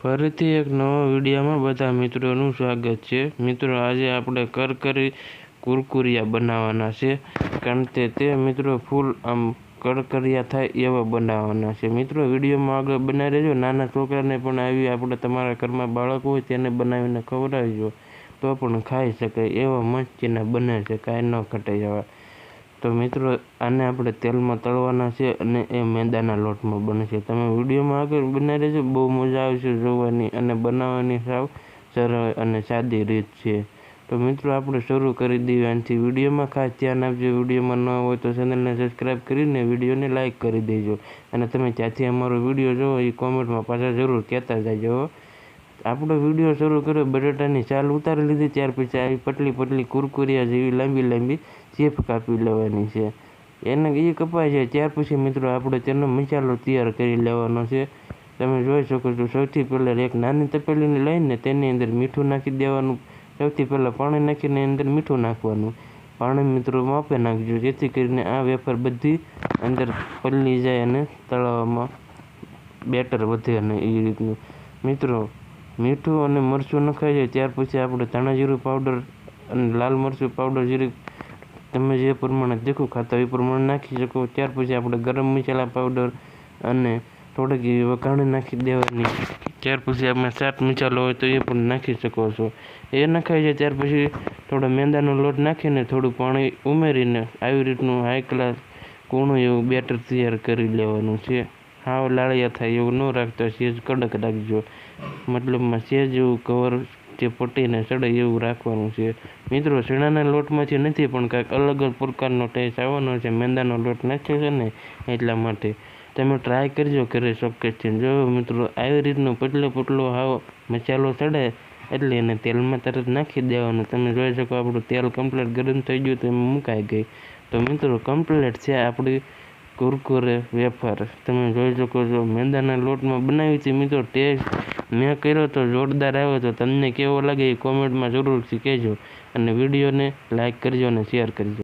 ફરીથી એક નવા વિડીયોમાં બધા મિત્રોનું સ્વાગત છે। મિત્રો આજે આપણે કરકરી કુરકુરિયા બનાવવાના છે, કારણ કે તે મિત્રો ફૂલ આમ કરકરિયા થાય એવા બનાવવાના છે। મિત્રો વિડીયોમાં આગળ બનાવી રહેજો। નાના છોકરાને પણ આવી આપણે તમારા ઘરમાં બાળક હોય તેને બનાવીને ખવડાવજો તો પણ ખાઈ શકે એવા મસ્તીના બને છે, કાંઈ ન ઘટે એવા। તો મિત્રો આને આપણે તેલમાં તળવાના છે અને એ મેંદાના લોટમાં બનશે। તમે વિડીયોમાં આગળ બનાવી રહેજો, બહુ મજા આવશે જોવાની અને બનાવવાની સાવ સરળ અને સાદી રીત છે। તો મિત્રો આપણે શરૂ કરી દઈએ આનાથી। વિડીયોમાં ખાસ ધ્યાન આપજો, વિડીયોમાં ન હોય તો ચેનલને સબસ્ક્રાઈબ કરીને વિડીયોને લાઇક કરી દેજો અને તમે ત્યાંથી અમારો વિડીયો જોવો એ કોમેન્ટમાં પાછા જરૂર કહેતા જજો। આપણો વિડીયો શરૂ કર્યો, બટાટાની છાલ ઉતારી લીધી, ત્યાર પછી આવી પતલી પતલી કુરકુરિયા જેવી લાંબી લાંબી ચીપ કાપી લેવાની છે। એને એ કપાય છે ત્યાર પછી મિત્રો આપણે તેનો મસાલો તૈયાર કરી લેવાનો છે। તમે જોઈ શકો છો, સૌથી પહેલાં એક નાની તપેલીને લઈને તેની અંદર મીઠું નાખી દેવાનું। સૌથી પહેલાં પાણી નાખીને અંદર મીઠું નાખવાનું। પાણી મિત્રો માપે નાખજો, જેથી કરીને આ વેફર બધી અંદર પલળી જાય અને તળવામાં બેટર વધે અને એ રીતનું। મિત્રો મીઠું અને મરચું નખાઈ જાય ત્યાર પછી આપણે ધાણા જીરું પાવડર અને લાલ મરચું પાવડર જીરું તમે જે પ્રમાણે તીખું ખાતા હોય એ પ્રમાણે નાખી શકો। ત્યાર પછી આપણે ગરમ મસાલા પાવડર અને થોડીક એવી વઘાણી નાખી દેવાની। ત્યાર પછી આપણે ચાટ મસાલો હોય તો એ પણ નાખી શકો છો। એ નખાઈ જાય ત્યાર પછી થોડો મેંદાનો લોટ નાખીને થોડું પાણી ઉમેરીને આવી રીતનું હાઈ ક્લાસ કૂણું એવું બેટર તૈયાર કરી લેવાનું છે। હાવ લાળિયા થાય એવું ન રાખતા, સેજ કડક રાખજો, મતલબમાં સેજ એવું કવર જે પટીને ચડે એવું રાખવાનું છે। મિત્રો ચણાના લોટમાંથી નથી પણ કાંઈક અલગ જ પ્રકારનો ટેસ્ટ આવવાનો છે, મેંદાનો લોટ નાખ્યો છે ને એટલા માટે। તમે ટ્રાય કરજો ઘરે ચોક્કસથી। જો મિત્રો આવી રીતનો પતલો પતલો હાવ મસાલો ચડે એટલે એને તેલમાં તરત નાખી દેવાનું। તમે જોઈ શકો આપણું તેલ કમ્પ્લીટ ગરમ થઈ ગયું તો એમાં મુકાઈ ગઈ। તો મિત્રો કમ્પ્લીટ છે આપણી કુરકુરે વેફર, તમે જોઈ શકો છો। મેંદાના લોટમાં બનાવી હતી મિત્રો, ટેસ્ટ મેં કર્યો તો જોરદાર આવ્યો। તો તમને કેવો લાગે એ કોમેન્ટમાં જરૂરથી કહેજો અને વિડીયોને લાઇક કરજો અને શેર કરજો।